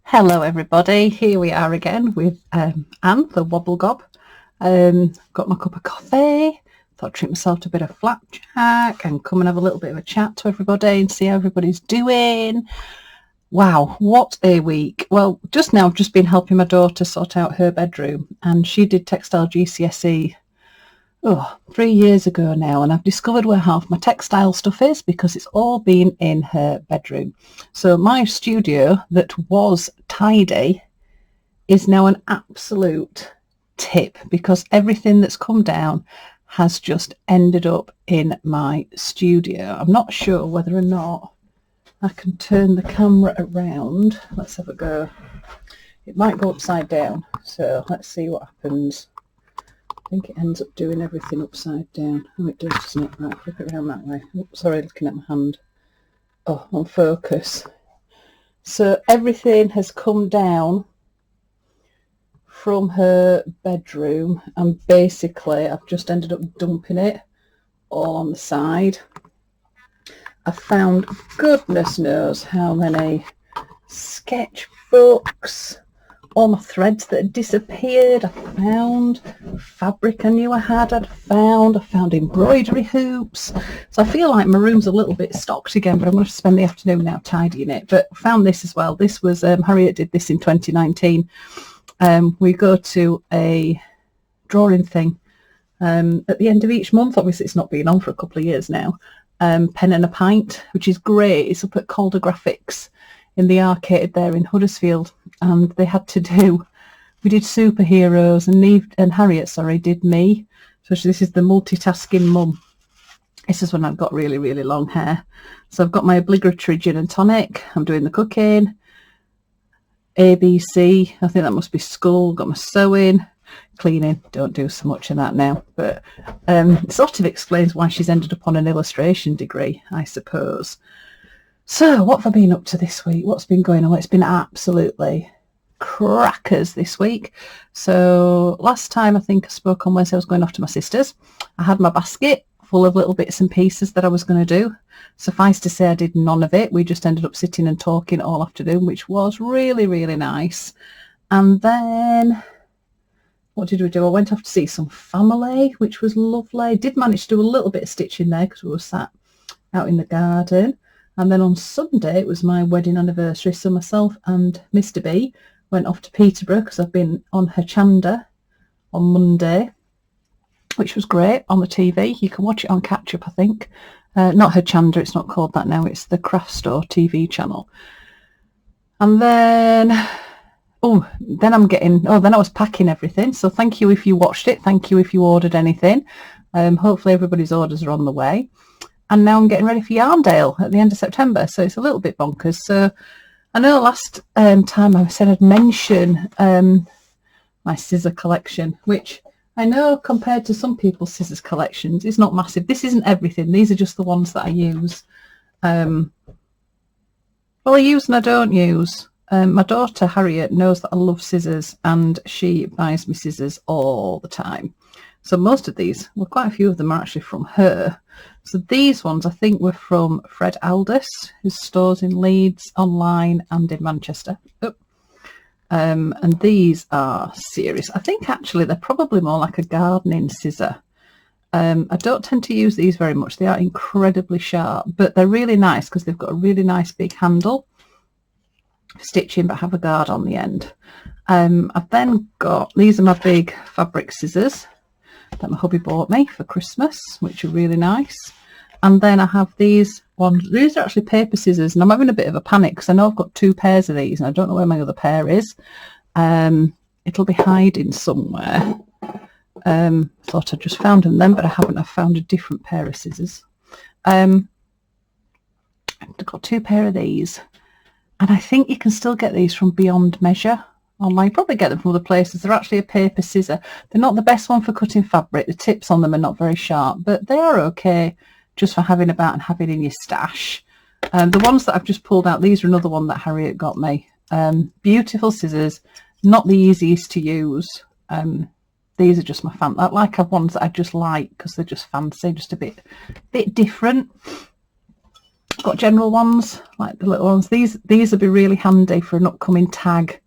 Hello everybody, here we are again with Anne, the Wobble Gob. Got my cup of coffee, thought I'd treat myself to a bit of flapjack and come and have a little bit of a chat to everybody and see how everybody's doing. Wow, what a week. Well, just now I've just been helping my daughter sort out her bedroom, and she did textile GCSE 3 years ago now, and I've discovered where half my textile stuff is because it's all been in her bedroom. So my studio that was tidy is now an absolute tip because everything that's come down has just ended up in my studio. I'm not sure whether or not I can turn the camera around. Let's have a go. It might go upside down, so let's see what happens. I think it ends up doing everything upside down. Oh, it does, doesn't it? Right, flip it around that way. Oh, sorry, looking at my hand. Oh, on focus. So everything has come down from her bedroom, and basically I've just ended up dumping it all on the side. I found goodness knows how many sketchbooks, all my threads that had disappeared. I found fabric I knew I had. I found embroidery hoops. So I feel like my room's a little bit stocked again, but I'm going to spend the afternoon now tidying it. But found this as well. This was Harriet did this in 2019. We go to a drawing thing at the end of each month. Obviously it's not been on for a couple of years now. Pen and a Pint, which is great. It's up at Calder Graphics in the arcade there in Huddersfield, and they had to do, we did superheroes, and Neve and Harriet, did me. So this is the multitasking mum. This is when I've got really, really long hair. So I've got my obligatory gin and tonic. I'm doing the cooking. ABC, I think that must be school. Got my sewing. Cleaning, don't do so much of that now, but it sort of explains why she's ended up on an illustration degree, I suppose. So what have I been up to this week? What's been going on? It's been absolutely crackers this week. So last time I think I spoke on Wednesday, I was going off to my sister's. I had my basket full of little bits and pieces that I was going to do. Suffice to say I did none of it. We just ended up sitting and talking all afternoon, which was really, really nice. And then what did we do? I went off to see some family, which was lovely. Did manage to do a little bit of stitching there because we were sat out in the garden. And then on Sunday, it was my wedding anniversary. So myself and Mr. B went off to Peterborough because I've been on her Chanda on Monday, which was great on the TV. You can watch it on Catch Up, I think. Not her Chanda, it's not called that now. It's the Craft Store TV channel. And then, then I was packing everything. So thank you if you watched it. Thank you if you ordered anything. Hopefully everybody's orders are on the way. And now I'm getting ready for Yarndale at the end of September. So it's a little bit bonkers. So I know last time I said I'd mention my scissor collection, which I know compared to some people's scissors collections, it's not massive. This isn't everything. These are just the ones that I use. Well, I use and I don't use. My daughter Harriet knows that I love scissors, and she buys me scissors all the time. So most of these, well, quite a few of them are actually from her. So these ones I think were from Fred Aldous, whose stores in Leeds, online and in Manchester. And these are serious. I think actually they're probably more like a gardening scissor. I don't tend to use these very much. They are incredibly sharp, but they're really nice because they've got a really nice big handle stitching but have a guard on the end. I've then got, these are my big fabric scissors that my hubby bought me for Christmas, which are really nice. And then I have these ones. These are actually paper scissors, and I'm having a bit of a panic because I know I've got 2 pairs of these and I don't know where my other pair is. It'll be hiding somewhere. Thought I just found them then, but I haven't. I've found a different pair of scissors. I've got 2 pair of these, and I think you can still get these from Beyond Measure online. You probably get them from other places. They're actually a paper scissor. They're not the best one for cutting fabric. The tips on them are not very sharp, but they are okay just for having about and having in your stash. The ones that I've just pulled out, these are another one that Harriet got me. Beautiful scissors, not the easiest to use. These are just my I like ones that I just like because they're just fancy, just a bit different. I've got general ones, like the little ones. These will be really handy for an upcoming tag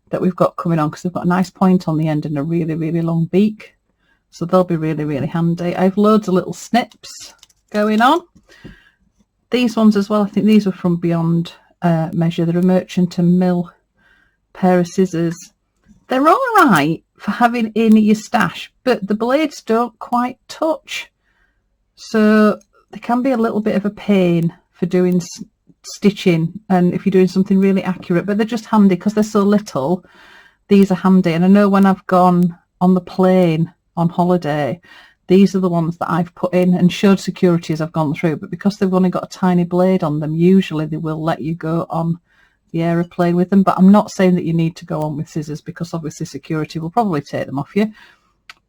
that we've got coming on, because they've got a nice point on the end and a really, really long beak. So they'll be really, really handy. I have loads of little snips going on. These ones as well, I think these were from Beyond Measure. They're a Merchant and Mill pair of scissors. They're all right for having in your stash, but the blades don't quite touch. So they can be a little bit of a pain for doing stitching, and if you're doing something really accurate, but they're just handy because they're so little. These are handy, and I know when I've gone on the plane on holiday, these are the ones that I've put in and showed security as I've gone through, but because they've only got a tiny blade on them, usually they will let you go on the aeroplane with them. But I'm not saying that you need to go on with scissors, because obviously security will probably take them off you,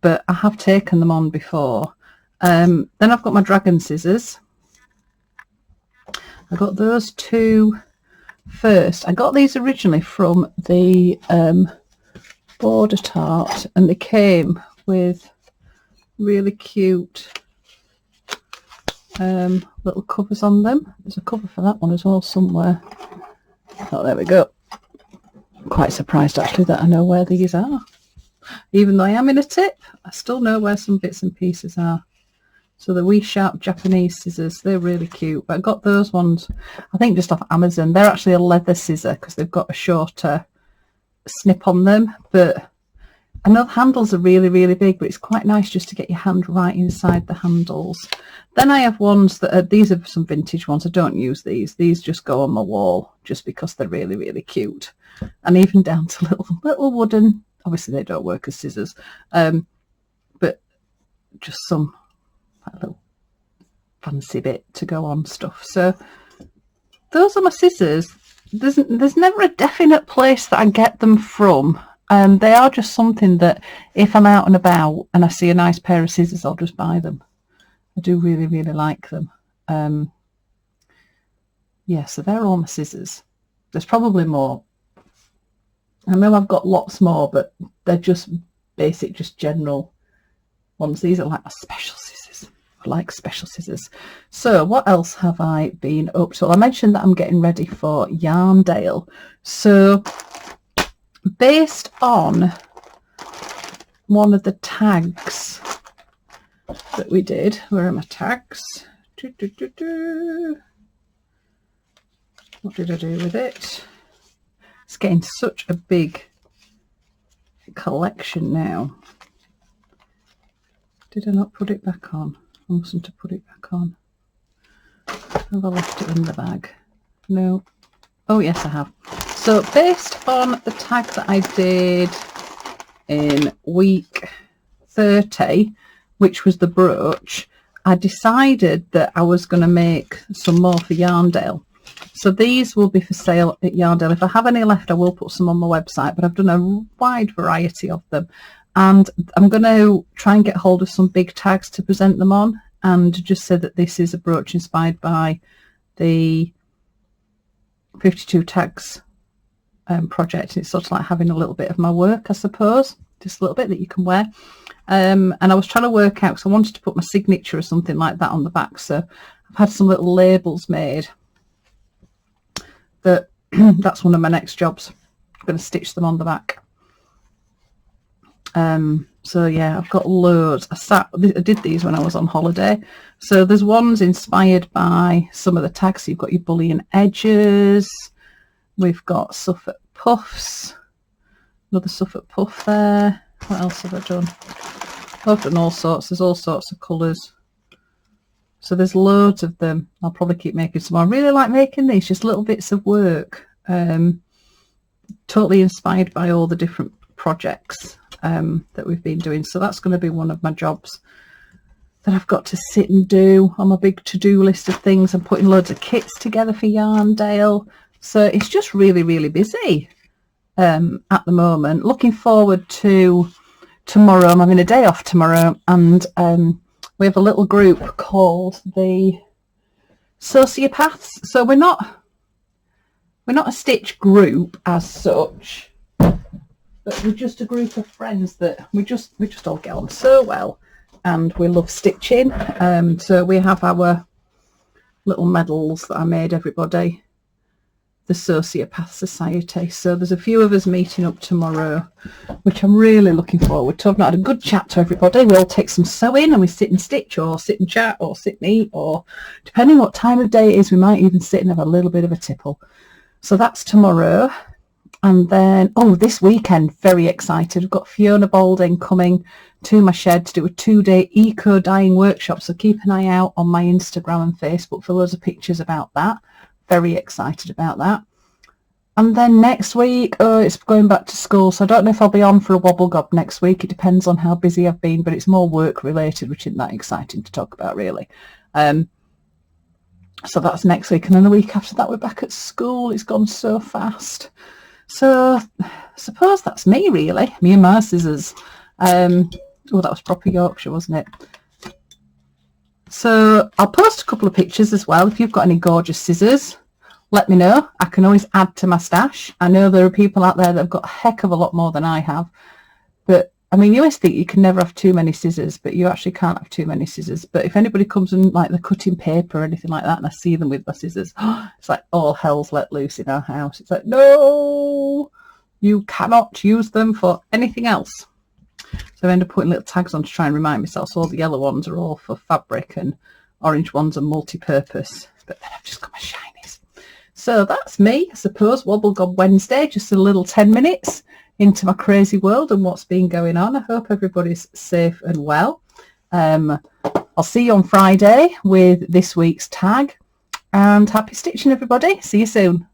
but I have taken them on before. Then I've got my dragon scissors. I got those two first. I got these originally from the Border Tart, and they came with really cute little covers on them. There's a cover for that one as well somewhere. Oh, there we go. I'm quite surprised actually that I know where these are. Even though I am in a tip, I still know where some bits and pieces are. So the wee sharp Japanese scissors, they're really cute. But I got those ones, I think, just off Amazon. They're actually a leather scissor because they've got a shorter snip on them. But I know the handles are really, really big, but it's quite nice just to get your hand right inside the handles. Then I have ones that are, these are some vintage ones. I don't use these. These just go on my wall just because they're really, really cute. And even down to little wooden, obviously they don't work as scissors, but just some little fancy bit to go on stuff. So those are my scissors. There's never a definite place that I get them from. They are just something that if I'm out and about and I see a nice pair of scissors, I'll just buy them. I do really, really like them. Yeah, so they're all my scissors. There's probably more. I know I've got lots more, but they're just basic, just general ones. These are like my special scissors. I like special scissors. So what else have I been up to? Well, I mentioned that I'm getting ready for Yarndale. So based on one of the tags that we did, where are my tags? What did I do with it? It's getting such a big collection now. Did I not put it back on? I mustn't have put it back on. Have I left it in the bag? No. Oh yes, I have. So based on the tag that I did in week 30, which was the brooch, I decided that I was going to make some more for Yarndale. So these will be for sale at Yarndale. If I have any left, I will put some on my website, but I've done a wide variety of them. And I'm going to try and get hold of some big tags to present them on, and just say that this is a brooch inspired by the 52 tags project. It's sort of like having a little bit of my work, I suppose, just a little bit that you can wear. And I was trying to work out, because I wanted to put my signature or something like that on the back. So I've had some little labels made. That's one of my next jobs. I'm going to stitch them on the back. So yeah, I've got loads. I did these when I was on holiday. So there's ones inspired by some of the tags. So you've got your bullion edges. We've got Suffolk puffs. Another Suffolk puff there. What else have I done? I've done all sorts. There's all sorts of colours. So there's loads of them. I'll probably keep making some more. I really like making these, just little bits of work. Totally inspired by all the different projects that we've been doing. So that's going to be one of my jobs that I've got to sit and do on my big to-do list of things. I'm putting loads of kits together for Yarndale. So it's just really, really busy at the moment. Looking forward to tomorrow. I'm having a day off tomorrow, and we have a little group called the Sociopaths. So we're not a stitch group as such, but we're just a group of friends that we just all get on so well, and we love stitching. So we have our little medals that I made everybody, the Sociopath Society. So there's a few of us meeting up tomorrow, which I'm really looking forward to. I've not had a good chat to everybody. We all take some sewing and we sit and stitch, or sit and chat, or sit and eat, or depending what time of day it is, we might even sit and have a little bit of a tipple. So that's tomorrow. And then, oh, this weekend, very excited. I've got Fiona Balding coming to my shed to do a 2-day eco dyeing workshop. So keep an eye out on my Instagram and Facebook for loads of pictures about that. Very excited about that. And then next week, oh, it's going back to school. So I don't know if I'll be on for a Wobble Gob next week. It depends on how busy I've been, but it's more work related, which isn't that exciting to talk about really. So that's next week. And then the week after that, we're back at school. It's gone so fast. So I suppose that's me really, me and my scissors. Oh, that was proper Yorkshire, wasn't it? So I'll post a couple of pictures as well. If you've got any gorgeous scissors, let me know. I can always add to my stash. I know there are people out there that have got a heck of a lot more than I have. But I mean, you always think you can never have too many scissors, but you actually can't have too many scissors. But if anybody comes and like they're cutting paper or anything like that, and I see them with my scissors, it's like all hell's let loose in our house. It's like, no, you cannot use them for anything else. So I end up putting little tags on to try and remind myself. So all the yellow ones are all for fabric and orange ones are multi-purpose. But then I've just got my shinies. So that's me, I suppose. Wobble Gob Wednesday, just a little 10 minutes into my crazy world and what's been going on. I hope everybody's safe and well. I'll see you on Friday with this week's tag, and happy stitching everybody. See you soon.